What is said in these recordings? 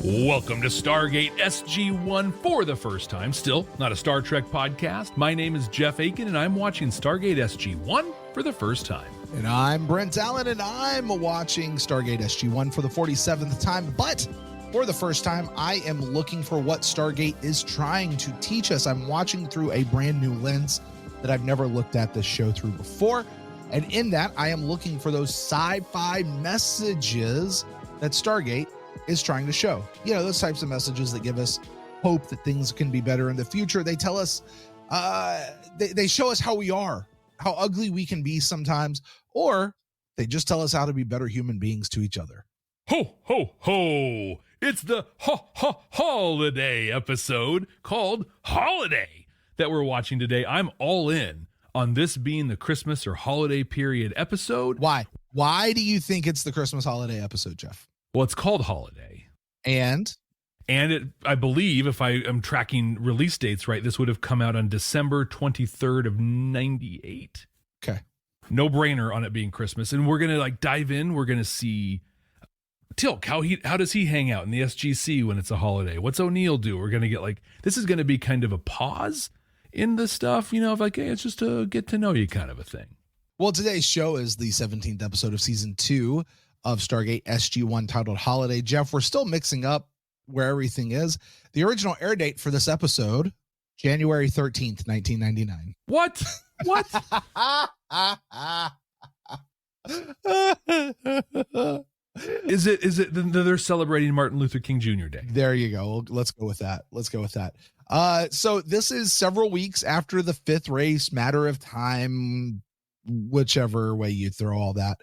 Welcome to Stargate SG-1 for the first time. Still not a Star Trek podcast. My name is Jeff Akin, and I'm watching Stargate SG-1 for the first time. And I'm Brent Allen, and I'm watching Stargate SG-1 for the 47th time. But for the first time, I am looking for what Stargate is trying to teach us. I'm watching through a brand new lens that I've never looked at this show through before. And in that, I am looking for those sci-fi messages that Stargate is trying to show. You know, those types of messages that give us hope that things can be better in the future. They tell us, they show us how we are, how ugly we can be sometimes, or they just tell us how to be better human beings to each other. Ho, ho, ho! It's the holiday episode called Holiday that we're watching today. I'm all in on this being the Christmas or holiday period episode. Why? Why do you think it's the Christmas holiday episode, Jeff? Well, it's called Holiday. And it, I believe, if I am tracking release dates right, this would have come out on December 23rd of 98. Okay. No brainer on it being Christmas. And we're going to dive in. We're going to see Tilk. How does he hang out in the SGC when it's a holiday? What's O'Neill do? We're going to get this is going to be kind of a pause in the stuff, of hey, it's just a get to know you kind of a thing. Well, today's show is the 17th episode of season 2 of Stargate SG-1 titled Holiday. Jeff, we're still mixing up where everything is. The original air date for this episode, January 13th, 1999. What? Is it they're celebrating Martin Luther King Jr. Day? There you go. Let's go with that. So this is several weeks after the 5th race, matter of time, whichever way you throw all that.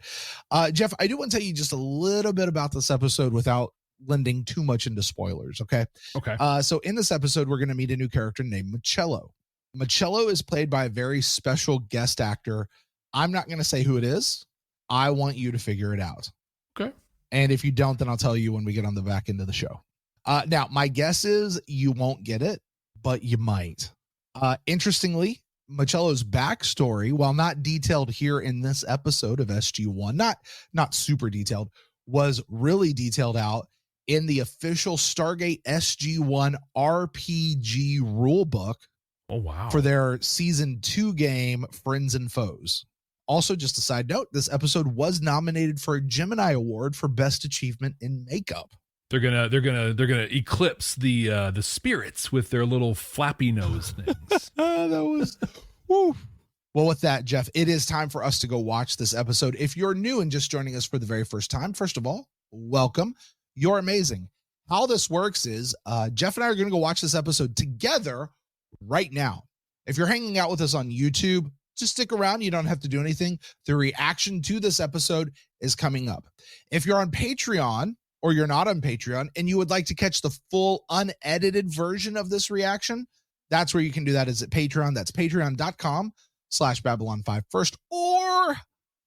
Jeff, I do want to tell you just a little bit about this episode without lending too much into spoilers. Okay. So in this episode, we're going to meet a new character named Machello. Machello is played by a very special guest actor. I'm not going to say who it is. I want you to figure it out. Okay. And if you don't, then I'll tell you when we get on the back end of the show. Now, my guess is you won't get it, but you might. Interestingly, Machello's backstory, while not detailed here in this episode of SG-1, not super detailed, was really detailed out in the official Stargate SG-1 RPG rulebook. Oh, wow. For their season 2 game, Friends and Foes. Also, just a side note, this episode was nominated for a Gemini Award for Best Achievement in Makeup. They're gonna eclipse the spirits with their little flappy nose things. That was woo. Well, with that, Jeff, it is time for us to go watch this episode. If you're new and just joining us for the very first time, first of all, welcome. You're amazing. How this works is Jeff and I are going to go watch this episode together right now. If you're hanging out with us on YouTube, just stick around. You don't have to do anything. The reaction to this episode is coming up. If you're on Patreon or you're not on Patreon and you would like to catch the full unedited version of this reaction, that's where you can do that is at Patreon. That's patreon.com/Babylon5 first, or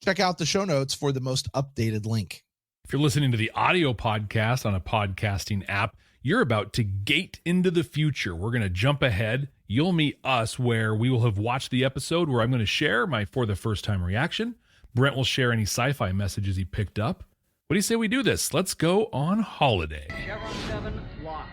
check out the show notes for the most updated link. If you're listening to the audio podcast on a podcasting app, you're about to gate into the future. We're going to jump ahead. You'll meet us where we will have watched the episode where I'm going to share my for the first time reaction. Brent will share any sci-fi messages he picked up. What do you say we do this? Let's go on Holiday. Chevron 7 locked.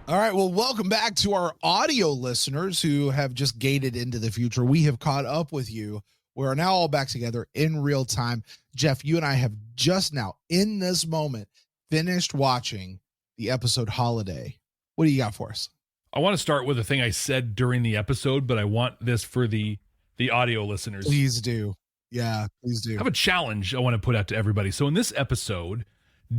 All right, well, welcome back to our audio listeners who have just gated into the future. We have caught up with you. We're now all back together in real time. Jeff, you and I have just now, in this moment, finished watching the episode Holiday. What do you got for us? I want to start with a thing I said during the episode, but I want this for the audio listeners. Please do. Yeah, please do. I have a challenge I want to put out to everybody. So in this episode,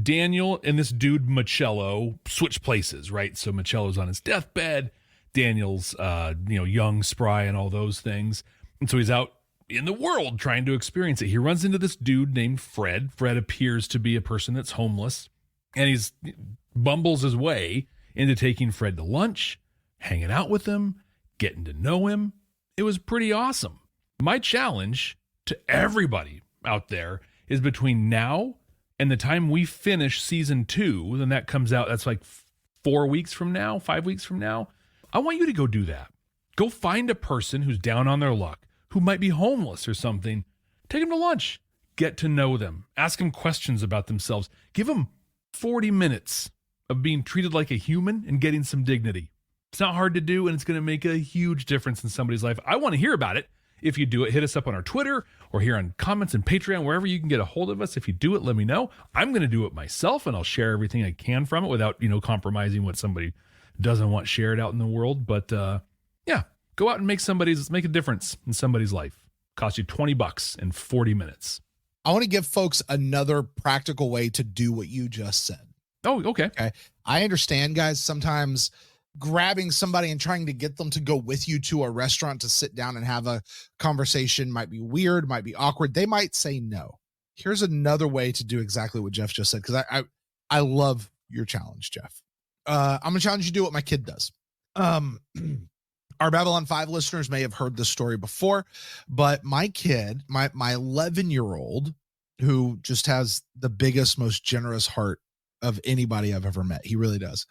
Daniel and this dude Machello switch places, right? So Machello's on his deathbed. Daniel's, young, spry, and all those things. And so he's out in the world trying to experience it. He runs into this dude named Fred. Fred appears to be a person that's homeless, and he's bumbles his way into taking Fred to lunch, hanging out with him, getting to know him. It was pretty awesome. My challenge to everybody out there is between now And the time we finish season 2, then that comes out, that's like 4 weeks from now, 5 weeks from now. I want you to go do that. Go find a person who's down on their luck, who might be homeless or something. Take them to lunch. Get to know them. Ask them questions about themselves. Give them 40 minutes of being treated like a human and getting some dignity. It's not hard to do, and it's going to make a huge difference in somebody's life. I want to hear about it. If you do it, hit us up on our Twitter or here on comments and Patreon, wherever you can get a hold of us. If you do it, let me know. I'm going to do it myself, and I'll share everything I can from it without, compromising what somebody doesn't want shared out in the world. But yeah, go out and make a difference in somebody's life. Cost you $20 in 40 minutes. I want to give folks another practical way to do what you just said. Oh, okay. I understand, guys, sometimes grabbing somebody and trying to get them to go with you to a restaurant to sit down and have a conversation might be weird, might be awkward. They might say no. Here's another way to do exactly what Jeff just said, because I love your challenge, Jeff. I'm going to challenge you to do what my kid does. Our Babylon 5 listeners may have heard this story before, but my kid, my 11-year-old, who just has the biggest, most generous heart of anybody I've ever met. He really does.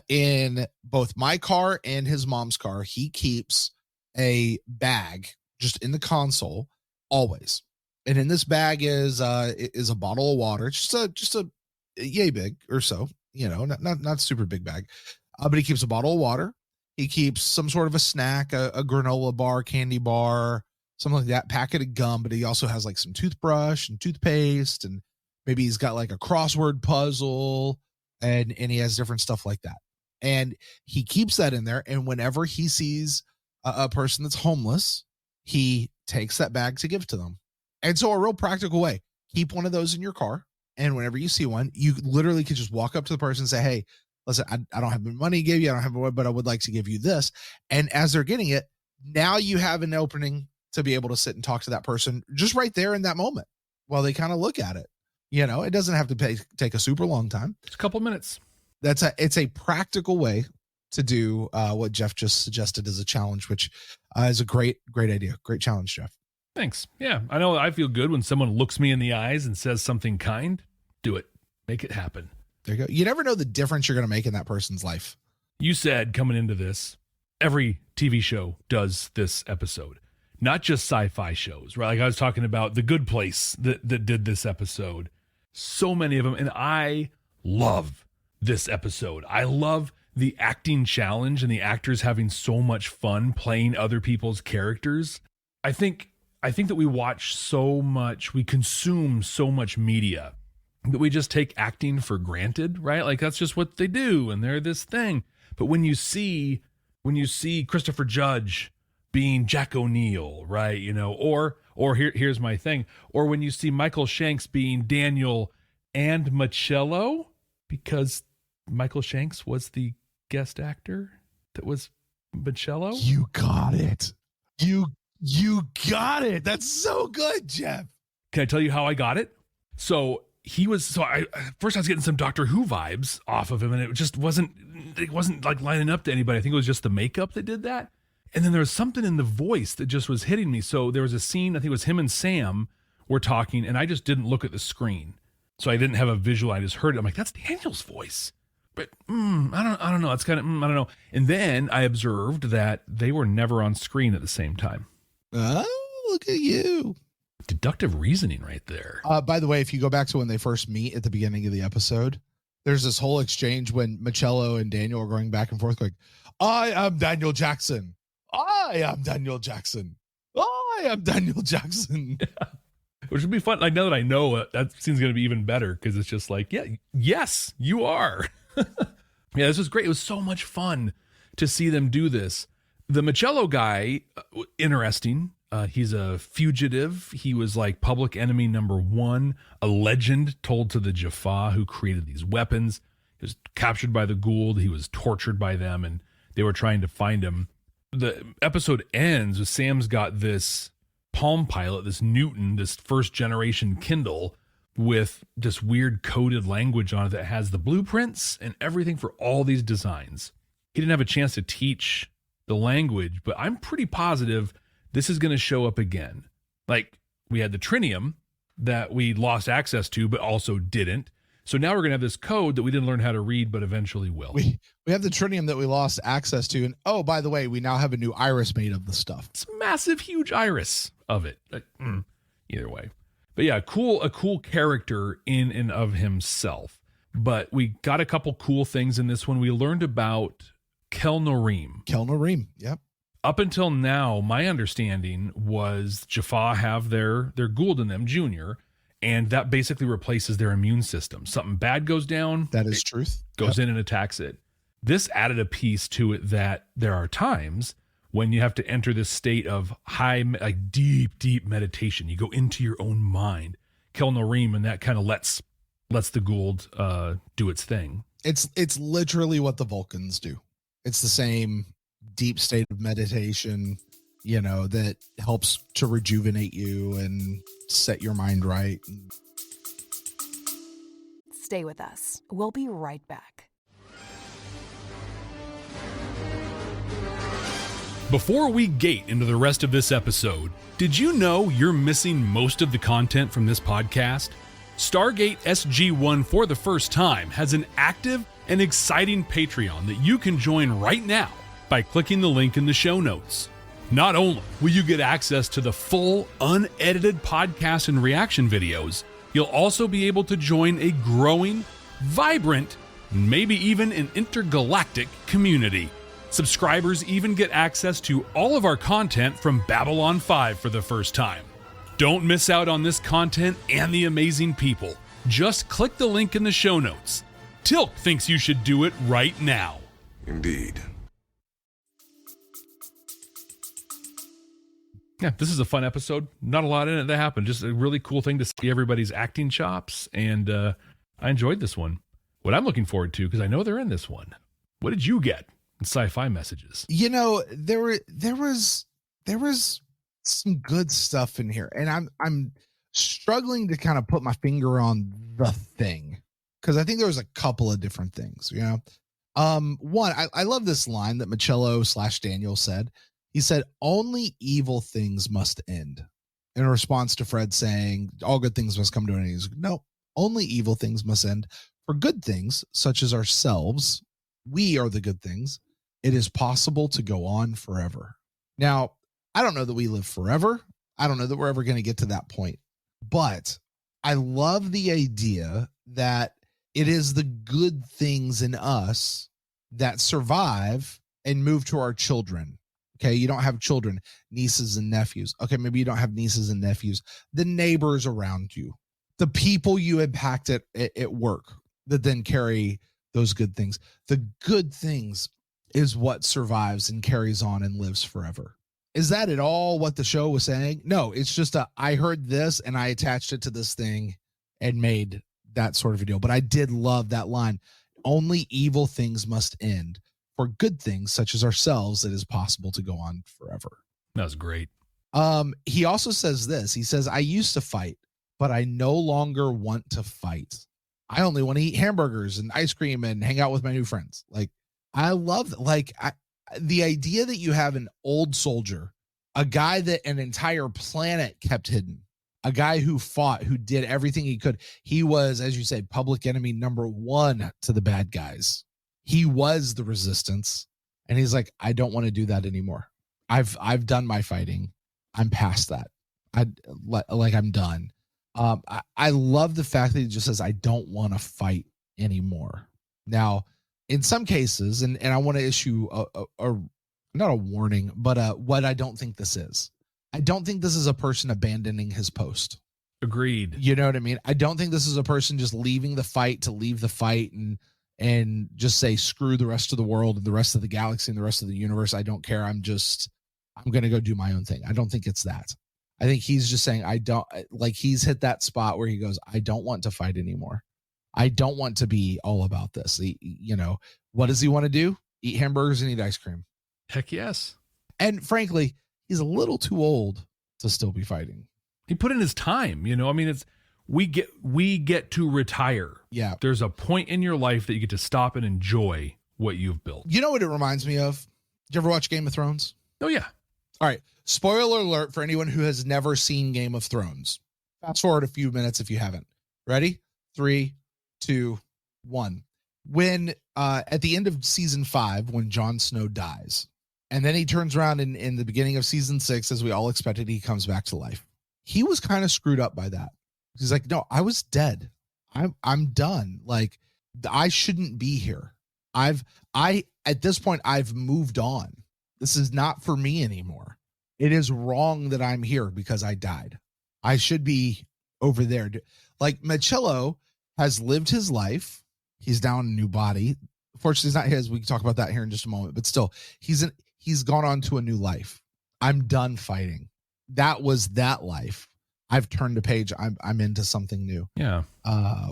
In both my car and his mom's car, he keeps a bag just in the console always. And in this bag is a bottle of water, just a yay big or so, not super big bag. But he keeps a bottle of water. He keeps some sort of a snack, a granola bar, candy bar, something like that, packet of gum. But he also has like some toothbrush and toothpaste, and maybe he's got like a crossword puzzle, and he has different stuff like that. And he keeps that in there. And whenever he sees a person that's homeless, he takes that bag to give to them. And so a real practical way, keep one of those in your car. And whenever you see one, you literally can just walk up to the person and say, hey, listen, I don't have any money to give you. I don't have money, but I would like to give you this. And as they're getting it, now you have an opening to be able to sit and talk to that person just right there in that moment while they kind of look at it. It doesn't have to take a super long time. It's a couple minutes. It's a practical way to do what Jeff just suggested as a challenge, which is a great idea. Great challenge, Jeff. Thanks. Yeah, I know I feel good when someone looks me in the eyes and says something kind. Do it. Make it happen. There you go. You never know the difference you're going to make in that person's life. You said coming into this, every TV show does this episode, not just sci-fi shows, right? Like I was talking about The Good Place that did this episode. So many of them. And I love this episode. I love the acting challenge and the actors having so much fun playing other people's characters. I think that we watch so much, we consume so much media that we just take acting for granted, right? Like that's just what they do and they're this thing. But when you see Christopher Judge being Jack O'Neill, right? Or here's my thing. Or when you see Michael Shanks being Daniel and Machello, because Michael Shanks was the guest actor that was Machello. You got it. You got it. That's so good, Jeff. Can I tell you how I got it? So first I was getting some Doctor Who vibes off of him, and it wasn't like lining up to anybody. I think it was just the makeup that did that. And then there was something in the voice that just was hitting me. So there was a scene, I think it was him and Sam were talking, and I just didn't look at the screen. So I didn't have a visual. I just heard it. I'm like, that's Daniel's voice. But I don't know. It's kind of, I don't know. And then I observed that they were never on screen at the same time. Oh, look at you. Deductive reasoning right there. By the way, if you go back to when they first meet at the beginning of the episode, there's this whole exchange when Machello and Daniel are going back and forth going, I am Daniel Jackson. I am Daniel Jackson. I am Daniel Jackson. Yeah. Which would be fun. Like now that I know it, that scene's going to be even better because it's just like, yeah, yes, you are. Yeah, this was great. It was so much fun to see them do this. The Machello guy, interesting. He's a fugitive. He was like public enemy number 1, a legend told to the Jaffa who created these weapons. He was captured by the Gould. He was tortured by them, and they were trying to find him. The episode ends with Sam's got this Palm Pilot, this Newton, this first generation Kindle with this weird coded language on it that has the blueprints and everything for all these designs. He didn't have a chance to teach the language, but I'm pretty positive this is going to show up again. Like we had the trinium, that we lost access to, but also didn't. So now we're going to have this code that we didn't learn how to read, but eventually will. We have the tritium that we lost access to. And oh, by the way, we now have a new iris made of the stuff. It's a massive, huge iris of it. Either way. But yeah, a cool character in and of himself. But we got a couple cool things in this one. We learned about Kelnorim. Kelnorim, yep. Up until now, my understanding was Jaffa have their Gould in them, Junior, and that basically replaces their immune system. Something bad goes down. That is truth. Goes in and attacks it. This added a piece to it that there are times when you have to enter this state of deep meditation. You go into your own mind. Kelnorim, and that kind of lets the Gould do its thing. It's literally what the Vulcans do. It's the same deep state of meditation, that helps to rejuvenate you and set your mind right. Stay with us. We'll be right back. Before we gate into the rest of this episode, did you know you're missing most of the content from this podcast? Stargate SG-1 for the first time has an active and exciting Patreon that you can join right now by clicking the link in the show notes. Not only will you get access to the full, unedited podcast and reaction videos, you'll also be able to join a growing, vibrant, maybe even an intergalactic community. Subscribers even get access to all of our content from Babylon 5 for the first time. Don't miss out on this content and the amazing people. Just click the link in the show notes. Tilk thinks you should do it right now. Indeed. Yeah, this is a fun episode. Not a lot in it that happened. Just a really cool thing to see everybody's acting chops, and I enjoyed this one. What I'm looking forward to, because I know they're in this one. What did you get in sci-fi messages? There was some good stuff in here, and I'm struggling to kind of put my finger on the thing, because I think there was a couple of different things. One, I love this line that Michello/Daniel said. He said, "Only evil things must end," in response to Fred saying, "All good things must come to an end." He's like, "No, only evil things must end. For good things, such as ourselves, we are the good things. It is possible to go on forever." Now, I don't know that we live forever. I don't know that we're ever going to get to that point. But I love the idea that it is the good things in us that survive and move to our children. Okay, you don't have children, nieces and nephews. Okay, maybe you don't have nieces and nephews. The neighbors around you, the people you impact at work that then carry those good things. The good things is what survives and carries on and lives forever. Is that at all what the show was saying? No, it's just I heard this and I attached it to this thing and made that sort of a deal. But I did love that line. Only evil things must end. For good things, such as ourselves, it is possible to go on forever. That was great. He also says this. He says, "I used to fight, but I no longer want to fight. I only want to eat hamburgers and ice cream and hang out with my new friends." Like, I love that. The idea that you have an old soldier, a guy that an entire planet kept hidden, a guy who fought, who did everything he could. He was, as you said, public enemy number one to the bad guys. He was the resistance, and he's like, "I don't want to do that anymore. I've done my fighting. I'm past that. I'm done." I love the fact that he just says, "I don't want to fight anymore." Now, in some cases, and I want to issue a not a warning, but what I don't think this is. I don't think this is a person abandoning his post. Agreed. You know what I mean? I don't think this is a person just leaving the fight to leave the fight and just say, screw the rest of the world and the rest of the galaxy and the rest of the universe. I don't care. I'm going to go do my own thing. I don't think it's that. I think he's just saying, he's hit that spot where he goes, "I don't want to fight anymore. I don't want to be all about this." What does he want to do? Eat hamburgers and eat ice cream. Heck yes. And frankly, he's a little too old to still be fighting. He put in his time, I mean, we get to retire. Yeah. There's a point in your life that you get to stop and enjoy what you've built. You know what it reminds me of? Did you ever watch Game of Thrones? Oh, yeah. All right. Spoiler alert for anyone who has never seen Game of Thrones. Fast forward a few minutes if you haven't. Ready? 3, 2, 1. When at the end of season 5, when Jon Snow dies, and then he turns around in the beginning of season 6, as we all expected, he comes back to life. He was kind of screwed up by that. He's like, no, I was dead. I'm done. Like, I shouldn't be here. At this point, I've moved on. This is not for me anymore. It is wrong that I'm here because I died. I should be over there. Like, Michello has lived his life. He's now in a new body. Fortunately, it's not his. We can talk about that here in just a moment. But still, he's gone on to a new life. I'm done fighting. That was that life. I've turned a page. I'm into something new. Yeah.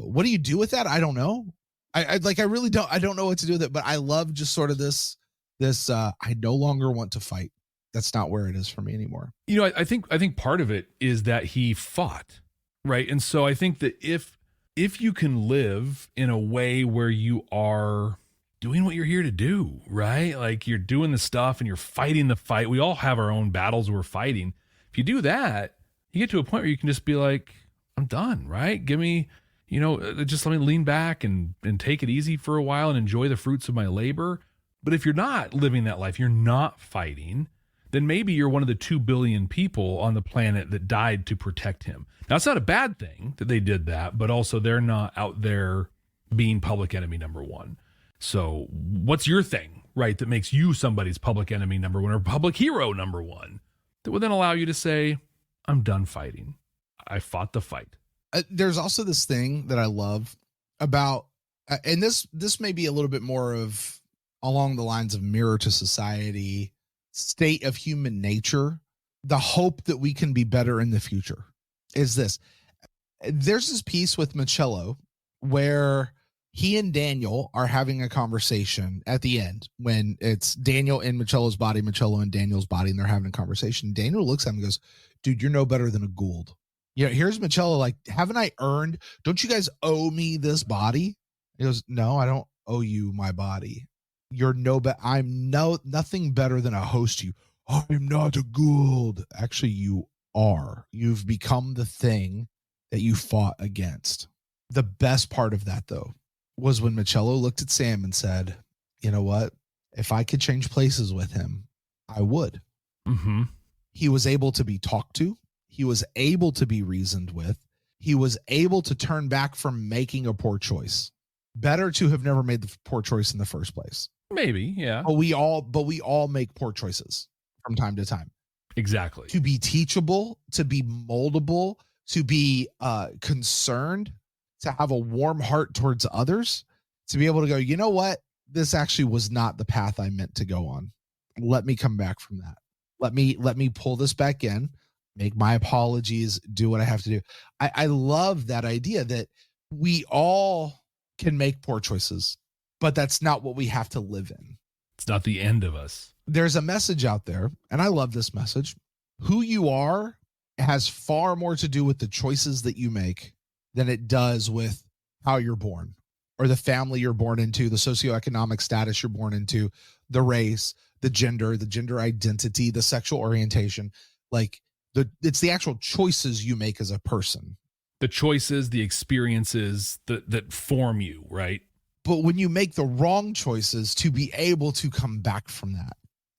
What do you do with that? I don't know. I really don't. I don't know what to do with it. But I love just sort of this. I no longer want to fight. That's not where it is for me anymore. You know, I think part of it is that he fought, right? And so I think that if you can live in a way where you are doing what you're here to do, right? Like, you're doing the stuff and you're fighting the fight. We all have our own battles we're fighting. If you do that, you get to a point where you can just be like, I'm done, right? Give me, just let me lean back and take it easy for a while and enjoy the fruits of my labor. But if you're not living that life, you're not fighting, then maybe you're one of the 2 billion people on the planet that died to protect him. Now, it's not a bad thing that they did that, but also they're not out there being public enemy number one. So what's your thing, right, that makes you somebody's public enemy number one or public hero number one that would then allow you to say, I'm done fighting. I fought the fight. There's also this thing that I love about, and this may be a little bit more of along the lines of mirror to society, state of human nature, the hope that we can be better in the future is this. There's this piece with Michello where he and Daniel are having a conversation at the end when it's Daniel in Michello's body, Michello in Daniel's body, and they're having a conversation. Daniel looks at him and goes, dude, you're no better than a Gould. Here's Michello like, haven't I earned, don't you guys owe me this body? He goes, no, I don't owe you my body. You're I'm nothing better than a host to you. I'm not a Gould. Actually, you are. You've become the thing that you fought against. The best part of that, though, was when Michello looked at Sam and said, you know what? If I could change places with him, I would. Mm-hmm. He was able to be talked to. He was able to be reasoned with. He was able to turn back from making a poor choice. Better to have never made the poor choice in the first place. Maybe, yeah. But we all make poor choices from time to time. Exactly. To be teachable, to be moldable, to be concerned, to have a warm heart towards others, to be able to go, you know what? This actually was not the path I meant to go on. Let me come back from that. Let me pull this back in, make my apologies, do what I have to do. I love that idea that we all can make poor choices, but that's not what we have to live in. It's not the end of us. There's a message out there, and I love this message. Who you are has far more to do with the choices that you make than it does with how you're born or the family you're born into, the socioeconomic status you're born into, the race, the gender identity, the sexual orientation. Like it's the actual choices you make as a person. The choices, the experiences that form you, right? But when you make the wrong choices, to be able to come back from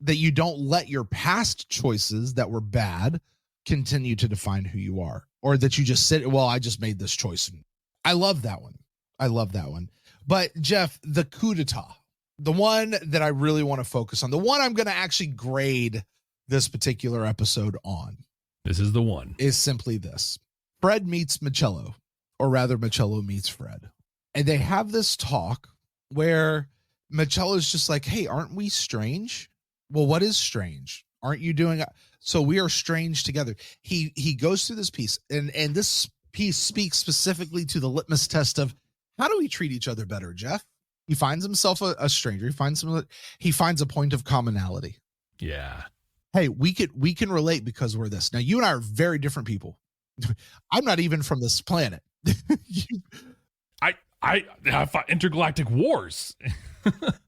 that you don't let your past choices that were bad continue to define who you are, or that you just sit, well, I just made this choice. I love that one. But Jeff, the coup d'etat, the one that I really want to focus on, the one I'm going to actually grade this particular episode on. This is the one. Is simply this. Fred meets Michello, or rather Michello meets Fred. And they have this talk where Michello's just like, hey, aren't we strange? Well, what is strange? Aren't you doing? So we are strange together. He goes through this piece, and this piece speaks specifically to the litmus test of how do we treat each other better, Jeff? He finds himself a stranger. He finds a point of commonality. Yeah. Hey, we can relate because we're this. Now, you and I are very different people. I'm not even from this planet. I fought intergalactic wars.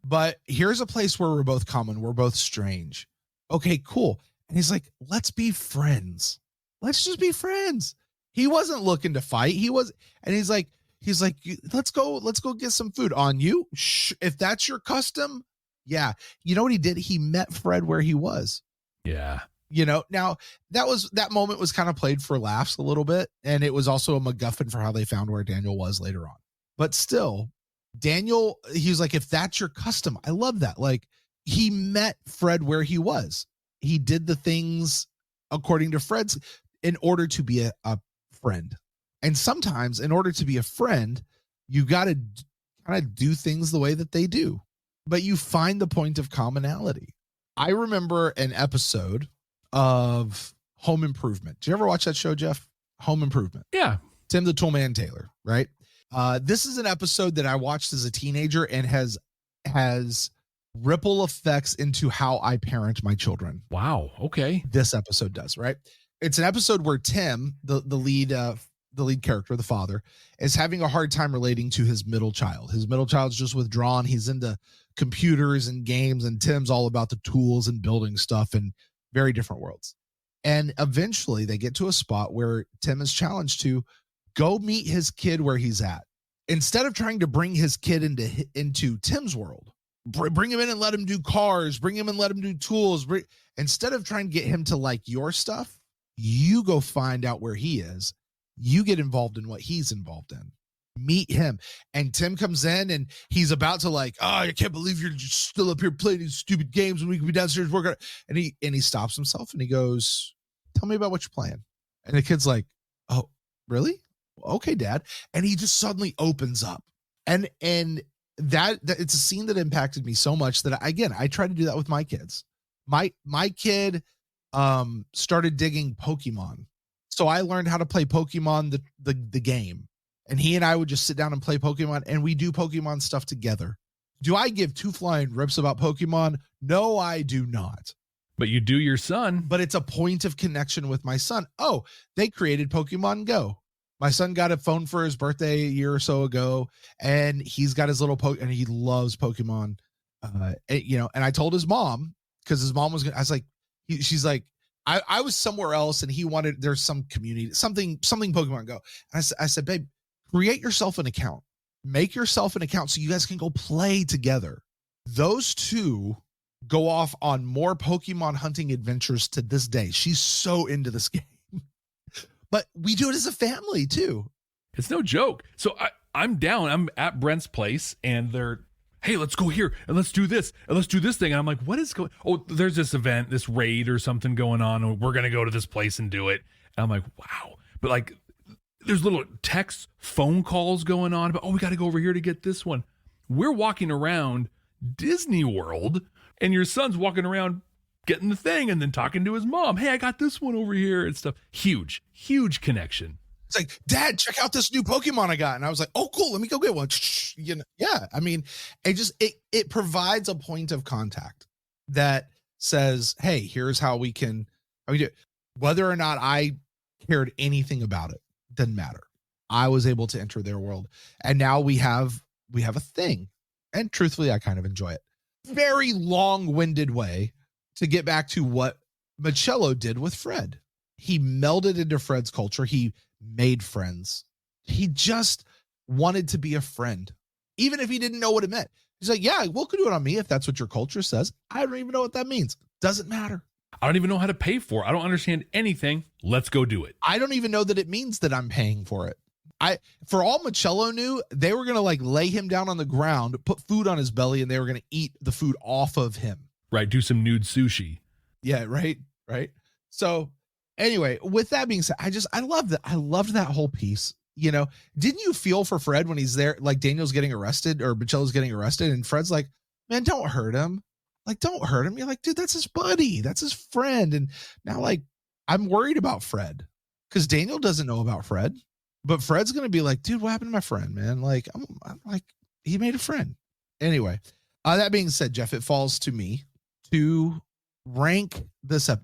But here's a place where we're both common. We're both strange. Okay, cool. And he's like, let's be friends. Let's just be friends. He wasn't looking to fight. And he's like, let's go get some food on you. If that's your custom. Yeah. You know what he did? He met Fred where he was. Yeah. Now that moment was kind of played for laughs a little bit. And it was also a MacGuffin for how they found where Daniel was later on. But still, Daniel, he was like, if that's your custom, I love that. Like, he met Fred where he was. He did the things according to Fred's in order to be a friend. And sometimes in order to be a friend, you got to kind of do things the way that they do, but you find the point of commonality. I remember an episode of Home Improvement. Did you ever watch that show, Jeff? Home Improvement. Yeah. Tim the Toolman Taylor, right? This is an episode that I watched as a teenager and has ripple effects into how I parent my children. Wow. Okay. This episode does, right? It's an episode where Tim, the lead character, the father, is having a hard time relating to his middle child. His middle child's just withdrawn. He's into computers and games, and Tim's all about the tools and building stuff in very different worlds. And eventually they get to a spot where Tim is challenged to go meet his kid where he's at. Instead of trying to bring his kid into Tim's world, bring him in and let him do cars, bring him and let him do tools. Instead of trying to get him to like your stuff, you go find out where he is. You get involved in what he's involved in. Meet him. And Tim comes in and he's about to like, oh, I can't believe you're just still up here playing these stupid games when we can be downstairs working. And he stops himself and he goes, tell me about what you're playing. And the kid's like, oh, really? Okay, Dad. And he just suddenly opens up. And that it's a scene that impacted me so much that I try to do that with my kids. My kid started digging Pokemon. So I learned how to play Pokemon, the game. And he and I would just sit down and play Pokemon, and we do Pokemon stuff together. Do I give two flying rips about Pokemon? No, I do not. But you do your son. But it's a point of connection with my son. Oh, they created Pokemon Go. My son got a phone for his birthday a year or so ago, and he's got his little and he loves Pokemon. And I told his mom, because his mom was gonna, I was like, she's like, I was somewhere else and he wanted, there's some community, something Pokemon Go. And I said, babe, create yourself an account, make yourself an account so you guys can go play together. Those two go off on more Pokemon hunting adventures to this day. She's so into this game. But we do it as a family too. It's no joke. So I'm down. I'm at Brent's place and they're, hey, let's go here and let's do this and let's do this thing. And I'm like, what is going? Oh, there's this event, this raid or something going on. And we're going to go to this place and do it. And I'm like, wow. But like, there's little text, phone calls going on about, oh, we got to go over here to get this one. We're walking around Disney World and your son's walking around getting the thing and then talking to his mom. Hey, I got this one over here and stuff. Huge connection. It's like, Dad, check out this new Pokemon I got. And I was like, oh, cool. Let me go get one. Yeah. I mean, it provides a point of contact that says, hey, here's how we do it. Whether or not I cared anything about it, didn't matter. I was able to enter their world. And now we have a thing. And truthfully, I kind of enjoy it. Very long-winded way to get back to what Michello did with Fred. He melded into Fred's culture. He made friends. He just wanted to be a friend, even if he didn't know what it meant. He's like, yeah, we'll do it on me if that's what your culture says. I don't even know what that means. Doesn't matter. I don't even know how to pay for it. I don't understand anything. Let's go do it. I don't even know that it means that I'm paying for it. For all Michello knew, they were going to like lay him down on the ground, put food on his belly, and they were going to eat the food off of him. Right. Do some nude sushi. Yeah. Right. So anyway, with that being said, I love that. I loved that whole piece. Didn't you feel for Fred when he's there, like Daniel's getting arrested or Michello's getting arrested and Fred's like, man, don't hurt him. Like, don't hurt him. You're like, dude, that's his buddy. That's his friend. And now like, I'm worried about Fred because Daniel doesn't know about Fred, but Fred's going to be like, dude, what happened to my friend, man? Like, I'm like, he made a friend. Anyway, that being said, Jeff, it falls to me to rank this up,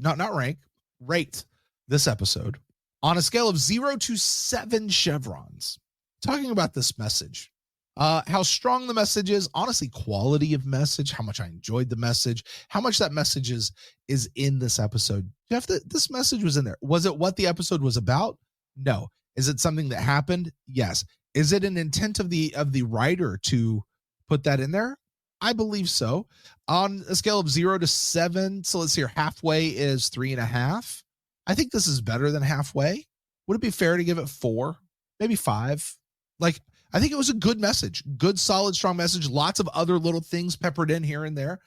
rate this episode on a scale of 0 to 7 chevrons, talking about this message, how strong the message is, honestly, quality of message, how much I enjoyed the message, how much that message is in this episode. Jeff, this message was in there. Was it what the episode was about? No. Is it something that happened? Yes. Is it an intent of the writer to put that in there? I believe so. On a scale of 0 to 7, so let's see here, halfway is 3.5. I think this is better than halfway. Would it be fair to give it 4? Maybe 5? Like, I think it was a good message. Good, solid, strong message. Lots of other little things peppered in here and there.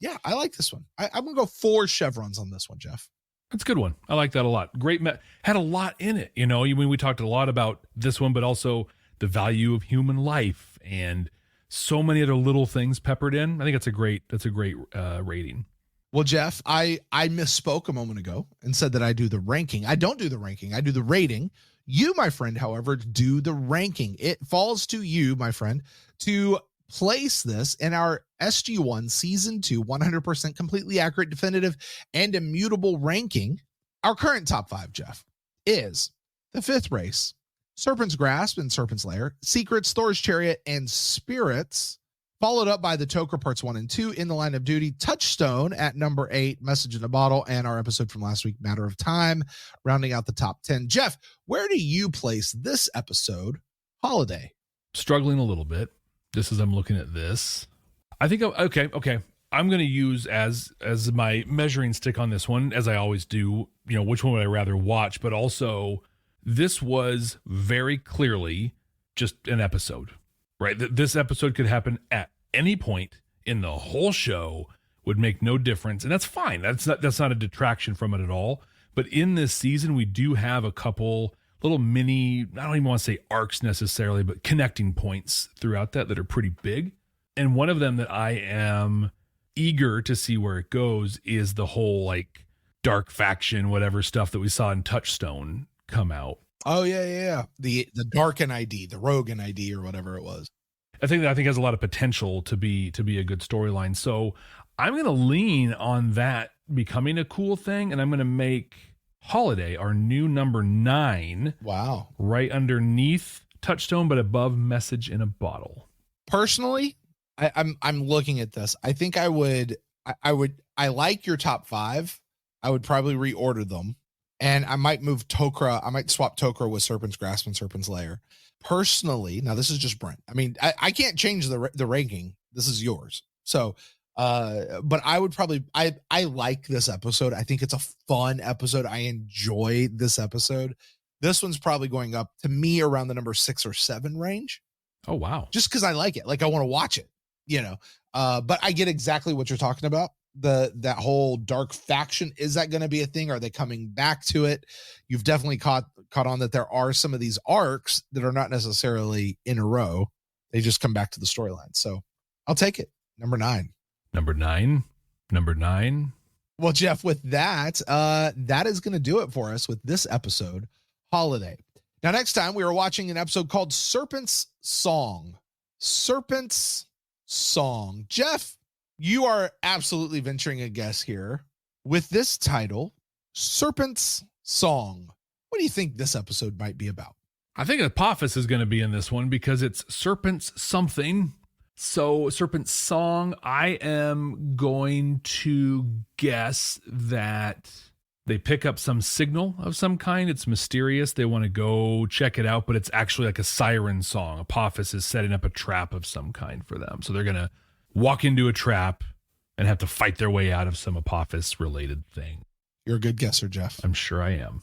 Yeah, I like this one. I'm going to go 4 chevrons on this one, Jeff. That's a good one. I like that a lot. Great. Had a lot in it. You know, we talked a lot about this one, but also the value of human life and so many other little things peppered in. I think that's a great rating. Well, Jeff, I misspoke a moment ago and said that I do the ranking. I don't do the ranking. I do the rating. You, my friend, however, do the ranking. It falls to you, my friend, to place this in our SG1 Season 2 100% completely accurate, definitive, and immutable ranking. Our current top 5, Jeff, is the 5th race, Serpent's Grasp and Serpent's Lair, Secrets, Thor's Chariot, and Spirits, followed up by the Toker Parts 1 and 2, In the Line of Duty, Touchstone at number 8, Message in a Bottle, and our episode from last week, Matter of Time, rounding out the top 10. Jeff, where do you place this episode, Holiday? Struggling a little bit. Just as I'm looking at this, I think, okay. I'm going to use as my measuring stick on this one, as I always do, you know, which one would I rather watch, but also this was very clearly just an episode, right? This episode could happen at any point in the whole show, would make no difference. And that's fine. That's not a detraction from it at all. But in this season, we do have a couple little mini, I don't even want to say arcs necessarily, but connecting points throughout that are pretty big. And one of them that I am eager to see where it goes is the whole like dark faction, whatever stuff that we saw in Touchstone come out. Oh yeah. The Darken ID, the Rogan ID, or whatever it was. I think has a lot of potential to be a good storyline. So I'm going to lean on that becoming a cool thing, and I'm going to make Holiday our new number 9. Wow. Right underneath Touchstone, but above Message in a Bottle. Personally, I'm looking at this. I think I like your top 5. I would probably reorder them. And I might move Tok'ra. I might swap Tok'ra with Serpent's Grasp and Serpent's Lair. Personally, now this is just Brent. I mean, I can't change the ranking. This is yours. So, but I would probably, I like this episode. I think it's a fun episode. I enjoy this episode. This one's probably going up to me around the number 6 or 7 range. Oh, wow. Just because I like it. Like I want to watch it, you know, but I get exactly what you're talking about. That whole dark faction, is that going to be a thing? Are they coming back to it? You've definitely caught on that there are some of these arcs that are not necessarily in a row. They just come back to the storyline. So I'll take it. Number 9. Number 9. Well, Jeff, with that, that is going to do it for us with this episode, Holiday. Now, next time we are watching an episode called Serpent's Song. Serpent's Song. Jeff, you are absolutely venturing a guess here with this title, Serpent's Song. What do you think this episode might be about? I think Apophis is going to be in this one because it's Serpent's something. So Serpent's Song, I am going to guess that they pick up some signal of some kind. It's mysterious. They want to go check it out, but it's actually like a siren song. Apophis is setting up a trap of some kind for them. So they're going to walk into a trap and have to fight their way out of some Apophis related thing. You're a good guesser, Jeff. I'm sure I am.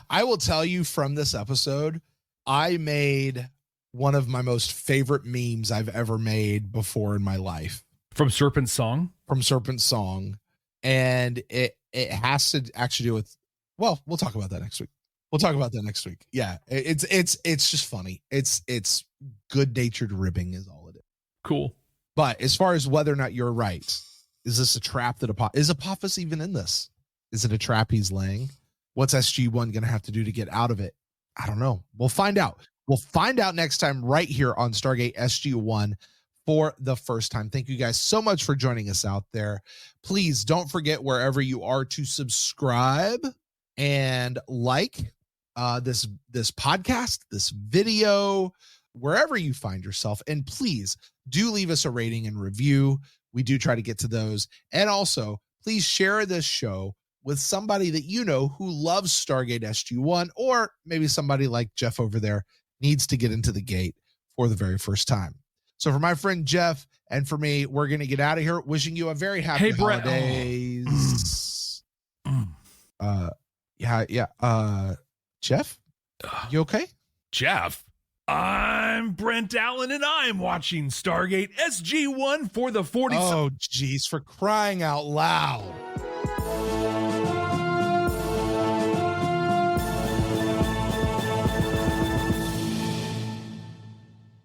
I will tell you from this episode, I made one of my most favorite memes I've ever made before in my life. From Serpent's Song? From Serpent's Song. And it has to actually do with, well, we'll talk about that next week. Yeah. It's just funny. It's good-natured ribbing is all it is. Cool. But as far as whether or not you're right, is this a trap that is Apophis even in this? Is it a trap he's laying? What's SG1 going to have to do to get out of it? I don't know. We'll find out. We'll find out next time right here on Stargate SG1 for the first time. Thank you guys so much for joining us out there. Please don't forget wherever you are to subscribe and like this podcast, this video, wherever you find yourself. And please do leave us a rating and review. We do try to get to those. And also, please share this show with somebody that you know who loves Stargate SG-1, or maybe somebody like Jeff over there needs to get into the gate for the very first time. So for my friend Jeff and for me, we're going to get out of here wishing you a very happy holidays. Jeff, you okay? Jeff, I'm Brent Allen, and I'm watching Stargate SG-1 for the 40th. Oh, geez, for crying out loud.